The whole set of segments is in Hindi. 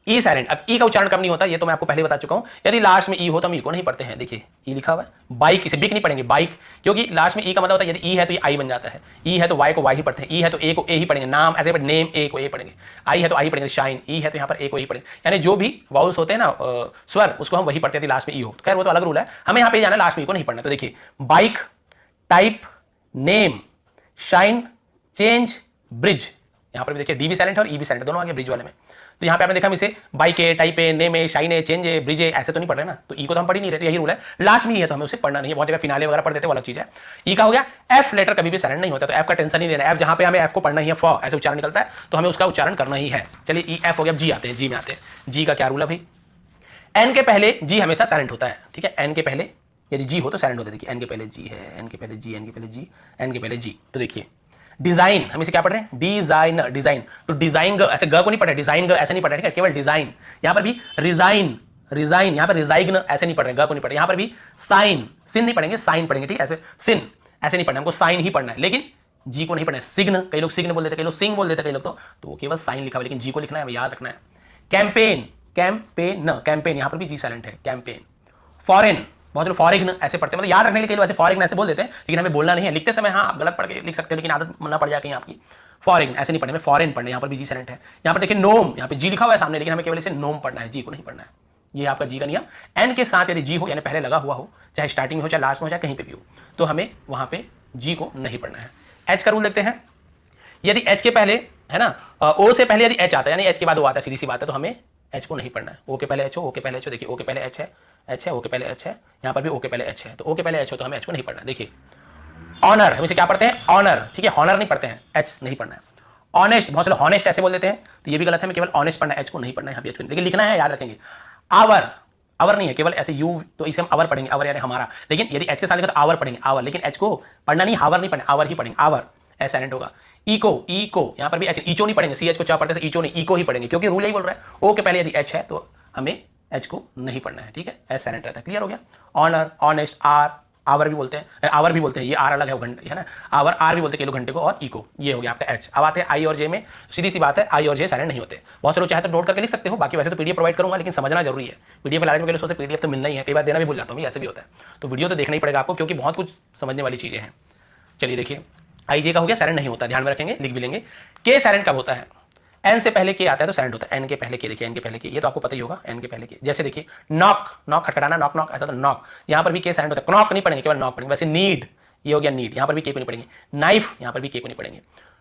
ई साइलेंट। अब ई का उच्चारण कब नहीं होता ये तो मैं आपको पहले बता चुका हूं। यदि लास्ट में ई हो तो हम ई को नहीं पढ़ते हैं। देखिए ई लिखा हुआ है, बाइक, इसे बिक नहीं पढ़ेंगे, बाइक, क्योंकि लास्ट में ई का मतलब होता है यदि ई है तो ये आई बन जाता है। ई है तो वाई को वाई ही पढ़ते हैं, ई है तो ए को ए ही पढ़ेंगे, नाम ऐसे नेम ए को ए पढ़ेंगे, आई है तो आई पढ़ेंगे, शाइन, ई है तो यहाँ पर ए को ही पढ़ेंगे, यानी जो भी वाउल्स होते हैं ना स्वर उसको हम वही पढ़ते हैं लास्ट में ई हो। तो खैर वो तो अलग रूल है, हमें यहाँ पे जाना लास्ट में ई को नहीं पढ़ना। तो देखिए bike, type, name, shine, change, bridge, यहाँ पर भी देखिए डी भी साइलेंट है और ई भी साइलेंट, दोनों आ गए ब्रिज वाले में। तो यहाँ पे आपने देखा हम इसे बाइक है, टाइप है, नेम है, शाइन है, चेंज है, ब्रिज है, ऐसे तो नहीं पढ़ रहे ना, तो ई को तो हम पढ़ ही नहीं रहे, तो यही रूल है, लास्ट में ही है तो हमें उसे पढ़ना नहीं है। बहुत जगह फिनाले वगैरह पढ़ देते, वो अलग चीज है। ई का हो गया। एफ लेटर कभी भी साइलेंट नहीं होता, तो एफ का टेंशन नहीं लेना। एफ जहाँ पे हमें एफ को पढ़ना ही है, फ ऐसे उच्चारण निकलता है तो हमें उसका उच्चारण करना ही है। चलिए ई एफ हो गया। जी आते हैं, जी में आते हैं। जी का क्या रूल है भाई, एन के पहले जी हमेशा साइलेंट होता है, ठीक है। एन के पहले यदि जी हो तो साइलेंट होता है। देखिए एन के पहले जी है, एन के पहले जी, एन के पहले जी, एन के पहले जी। तो देखिए डिजाइन, हम इसे क्या पढ़ रहे हैं, डिजाइनर, डिजाइन, तो डिजाइन ग, ऐसे ग को नहीं पढ़ रहे, डिजाइन ग ऐसे नहीं पढ़ रहे, ठीक है, केवल डिजाइन। यहां पर भी रिजाइन, रिजाइन, यहां पर रिजाइग्न ऐसे नहीं पढ़ रहे, ग को नहीं पढ़ रहे। यहां पर भी साइन, सिन नहीं पढ़ेंगे, साइन पढ़ेंगे, ठीक है, ऐसे सिन ऐसे नहीं पढ़ना, हमको साइन ही पढ़ना है, लेकिन जी को नहीं पढ़ना है। सिग्न, कई लोग सिग्न बोल देते, कई लोग सिंग बोल देते, कई लोग तो वो केवल साइन लिखा हुआ, लेकिन जी को लिखना है, याद रखना है। कैंपेन, कैंपेन, कैंपेन, यहां पर भी जी साइलेंट है, कैंपेन। फॉरेन, बहुत लोग फॉरेन ऐसे पढ़ते हैं, मतलब याद रखने के लिए ऐसे फॉरेन ऐसे बोल देते हैं, लेकिन हमें बोलना नहीं है। लिखते समय हाँ आप गलत पढ़ के लिख सकते हो, लेकिन आदत ना पड़ जाए कहीं आपकी। फॉरेन ऐसे नहीं पढ़ने में, फॉरेन पढ़ने, यहाँ पर भी जी साइलेंट है। यहाँ पर देखिए नोम, यहाँ पे जी लिखा हुआ है सामने, लेकिन हमें केवल इसे नोम पढ़ना है, जी को नहीं पढ़ना है। ये आपका जी का नियम। एन के साथ यदि जी हो, यानी पहले लगा हुआ हो, चाहे स्टार्टिंग में हो, चाहे लास्ट में हो, चाहे कहीं पे भी हो, तो हमें वहां पे जी को नहीं पढ़ना है। एच का रूल देखते हैं। यदि एच के पहले है ना, ओ से पहले यदि एच आता है, यानी एच के बाद ओ आता है, सीधी सी बात है, तो हमें एच को नहीं पढ़ना है। ओ के पहले एच हो, ओ के पहले एच हो, देखिए ओ के पहले एच है, एच है, ओ के पहले एच है, यहाँ पर भी ओ के पहले एच है, तो ओ के पहले एच हो तो हमें एच को नहीं पढ़ना है। देखिए ऑनर, हम इसे क्या पढ़ते हैं, ऑनर, ठीक है, हॉनर नहीं पढ़ते हैं, एच नहीं पढ़ना है। ऑनेस्ट, बहुत से लोग हॉनेस्ट ऐसे बोल देते हैं, तो ये भी गलत है, हमें केवल ऑनेस्ट पढ़ना है, एच को नहीं पढ़ना है, यहाँ भी एच को, लेकिन लिखना है, याद रखेंगे। आवर, आवर नहीं है, केवल ऐसे यू, तो इसे हम आवर पढ़ेंगे, आवर यानी हमारा, लेकिन यदि एच के साथ लिखा तो आवर पढ़ेंगे, आवर, लेकिन एच को पढ़ना नहीं, हावर नहीं पढ़ना, आवर ही पढ़ेंगे, आवर ऐसा साइलेंट होगा। इको, इको, यहाँ पर भी एच, ईचो नहीं पढ़ेंगे, सी एच को चा पढ़ते हैं, ईचो नहीं, इको ही पढ़ेंगे, क्योंकि रूल यही बोल रहा है, ओ के पहले यदि एच है तो हमें एच को नहीं पढ़ना है, ठीक है, एस साइलेंट रहता है। क्लियर हो गया। ऑनर, ऑनेस्ट, आर, आवर भी बोलते हैं, आवर भी बोलते हैं, ये आर अलग है, घंटे है ना, आवर, आर भी बोलते हैं, किलो घंटे को, और इको, ये हो गया आपका एच। अब आते हैं आई और जे में, सीधी सी बात है, आई और जे साइलेंट नहीं होते। बहुत से लोग चाहे तो नोट करके लिख सकते हो, बाकी वैसे तो पीडीएफ प्रोवाइड करूंगा, लेकिन समझना जरूरी है। पीडीएफ लालच में सोचते पीडीएफ तो मिलना ही है, कई बार देना भी भूल जाता हूँ, ऐसे भी होता है, तो वीडियो तो देखना ही पड़ेगा आपको, क्योंकि बहुत कुछ समझने वाली चीजें हैं। चलिए देखिए, आई जे का हो गया, साइलेंट नहीं होता, ध्यान में रखेंगे, लिख भी लेंगे। के साइलेंट कब होता है, एन से पहले के आता है तो साइलेंट होता है, एन के पहले के, देखिए एन के पहले के, ये तो आपको पता ही होगा, एन के पहले के। जैसे देखिए नॉक, नॉक खटखटाना, नॉक नॉक ऐसा, तो नॉक, यहाँ पर भी के साइलेंट होता है, नॉक नहीं पढ़ेंगे, केवल नॉक पढ़ेंगे। वैसे नीड, ये हो गया नीड, यहाँ पर भी के को नहीं पढ़ेंगे। नाइफ, यहाँ पर भी के को नहीं पढ़ेंगे।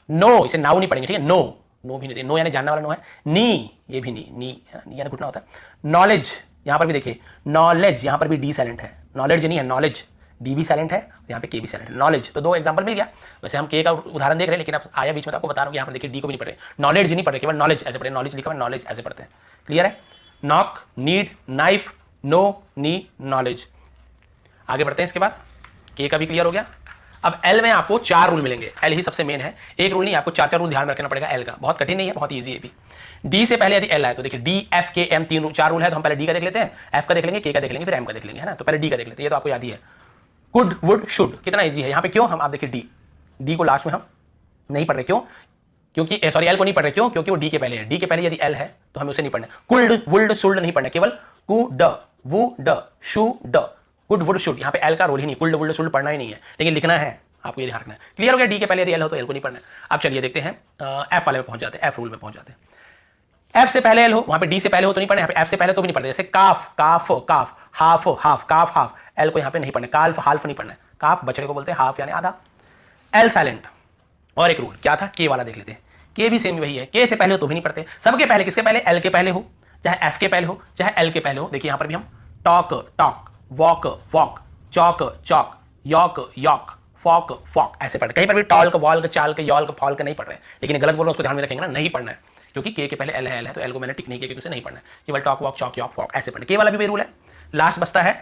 नो, इसे नाउ नहीं पढ़ेंगे, ठीक है, नो, नो भी नहीं, नो यानी जानने वाला नो है। नी, ये भी नी यानी घुटना होता है। नॉलेज, यहाँ पर भी देखिए नॉलेज, यहाँ पर भी डी साइलेंट है, नॉलेज नहीं है, नॉलेज, डी भी साइलेंट है, यहाँ पे के भी साइलेंट है। नॉलेज, तो दो एग्जांपल मिल गया। वैसे हम के का उदाहरण देख रहे हैं, लेकिन अब आया बीच में तो आपको बता रहा हूँ, यहाँ पर देखिए डी को भी नहीं पढ़े, नॉलेज नहीं पढ़े, केवल नॉलेज ऐसे पढ़े, नॉलेज लिखा हुआ, नॉलेज ऐसे पढ़ते हैं। क्लियर है। नॉक, नीड, नाइफ, नो, नी, नॉलेज। आगे बढ़ते हैं, इसके बाद के का भी क्लियर हो गया। अब एल में आपको 4 रूल मिलेंगे, एल ही सबसे मेन है, एक रूल नहीं, आपको 4 रूल ध्यान रखना पड़ेगा। एल का बहुत कठिन नहीं है, बहुत ईजी है भी। डी से पहले यदि एल है तो देखिए डी, एफ, के, एम, 4 रूल है, तो हम पहले डी का देख लेते हैं, एफ का देख लेंगे, के का देख लेंगे, फिर एम का देख लेंगे, है ना। तो पहले डी का देख लेते हैं, ये तो आपको याद ही है। कुड, वुड, शुड, कितना इजी है यहाँ पे, क्यों हम, आप देखिए डी, डी को लास्ट में हम नहीं पढ़ रहे, क्यों, क्योंकि सॉरी एल को नहीं पढ़ रहे, क्यों, क्योंकि वो डी के पहले है। डी के पहले यदि एल है तो हमें उसे नहीं पढ़ना। कुल्ड, वुल्ड, शुल्ड नहीं पढ़ना, केवल कु ड, वु ड, शु ड, कुड, वुड, शुड, यहाँ पे एल का रोल ही नहीं, कुल्ड, वुल्ड, शुल्ड पढ़ना ही नहीं है, लेकिन लिखना है, आपको ये ध्यान रखना है। क्लियर हो गया। डी के पहले यदि एल हो तो एल को नहीं पढ़ना है। अब चलिए देखते हैं एफ वाले में पहुंच जाते हैं, एफ रूल में पहुंच जाते हैं। एफ से पहले एल हो, वहां पे डी से पहले हो तो नहीं पढ़ना, यहाँ पे एफ से पहले तो भी नहीं पढ़ते। जैसे काफ, काफ, काफ, हाफ, हाफ, काफ, हाफ, एल को यहाँ पे नहीं पढ़ना। काल्फ, हाल्फ नहीं पढ़ना है, काफ बछड़े को बोलते हैं, हाफ यानी आधा। L silent. और एक रूल क्या था, के वाला देख लेते हैं। के भी सेम वही है, के से पहले हो तो भी नहीं पढ़ते, सबके पहले, किसके पहले, एल के पहले हो, चाहे एफ के पहले हो, चाहे एल के पहले हो। देखिए यहाँ पर भी हम टॉक, टॉक, वॉक, वॉक, चौक, चौक, यॉक, यॉक, फॉक, फॉक ऐसे पढ़, कहीं पर भी टॉल्क, वॉल्क, चाल्क, यॉल्क, फॉल्क नहीं पढ़ रहे, लेकिन गलत बोल रहे उसको ध्यान में रखेंगे ना, नहीं पढ़ना है, क्योंकि के पहले एल है, तो एल को मैंने टिक नहीं किया, क्योंकि उसे नहीं पढ़ना है, केवल talk, walk, chalk, yolk, folk ऐसे पढ़ना। के वाला भी वही रूल है। लास्ट बचता है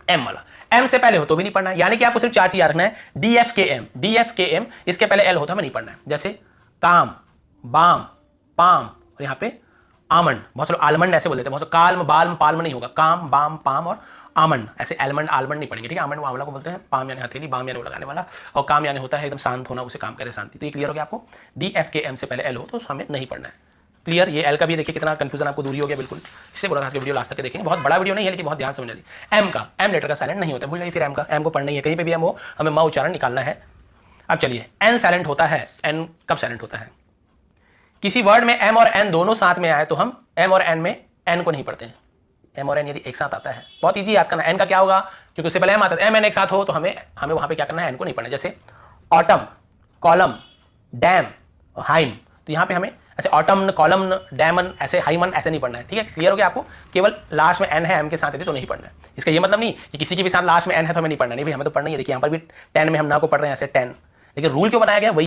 एम वाला, एम से पहले हो तो भी नहीं पढ़ना है, यानी कि आपको सिर्फ 4 चीज याद रखना है, डी, एफ, के, एम, डी, एफ, के, एम, इसके पहले एल हो तो हमें नहीं पढ़ना है। जैसे काम, बाम, पाम, और यहाँ पे आमंड, बहुत से लोग आलमंड ऐसे बोल देते हैं, बहुत से काल्म, बाल्म, पाल्म नहीं होगा, काम, बाम, पाम और आमंड, ऐसे एलमंड, आलमंड नहीं पढ़ेंगे, ठीक है। आमंड आंवला को बोलते हैं, पाम यानी हथेली, बाम यानी वो लगाने वाला, और काम यानी होता है एकदम शांत होना, उसे काम करे शांति। तो ये क्लियर हो गया आपको। डी, एफ, के, एम से पहले एल हो तो हमें नहीं पढ़ना है। क्लियर? ये एल का भी देखिए कितना कंफ्यूजन आपको दूरी हो गया बिल्कुल। इससे बोला था आज के वीडियो लास्ट तक देखेंगे, बहुत बड़ा वीडियो नहीं है लेकिन बहुत ध्यान समझने वाली। एम का, एम लेटर का साइलेंट नहीं होता, भूल जाइए फिर एम का, एम को पढ़ना ही है, कहीं पे भी एम हो हमें म उच्चारण निकालना है। अब चलिए, एन साइलेंट होता है, एन कब साइलेंट होता है? किसी वर्ड में एम और एन दोनों साथ में आए तो हम एम और एन में एन को नहीं पढ़ते हैं। एम और एन यदि एक साथ आता है, बहुत ईजी याद करना, एन का क्या होगा, क्योंकि उससे पहले एम आता है, एम एन एक साथ हो तो हमें वहां पे क्या करना है, एन को नहीं पढ़ना। जैसे ऑटम, कॉलम, डैम, हाइम, तो यहां पे हमें ऐसे ऑटम, कॉलम, डैमन, ऐसे हाइमन ऐसे नहीं पढ़ना है, ठीक है? क्लियर हो गया आपको? केवल लास्ट में एन है, एम के साथ यदि तो नहीं पढ़ना है। इसका ये मतलब नहीं कि किसी के भी साथ लास्ट में एन है तो हमें नहीं पढ़ना, नहीं भाई हमें तो पढ़ना ही है। देखिए यहाँ पर भी 10 में हम ना को पढ़ रहे हैं ऐसे 10, लेकिन रूल क्यों बनाया गया वही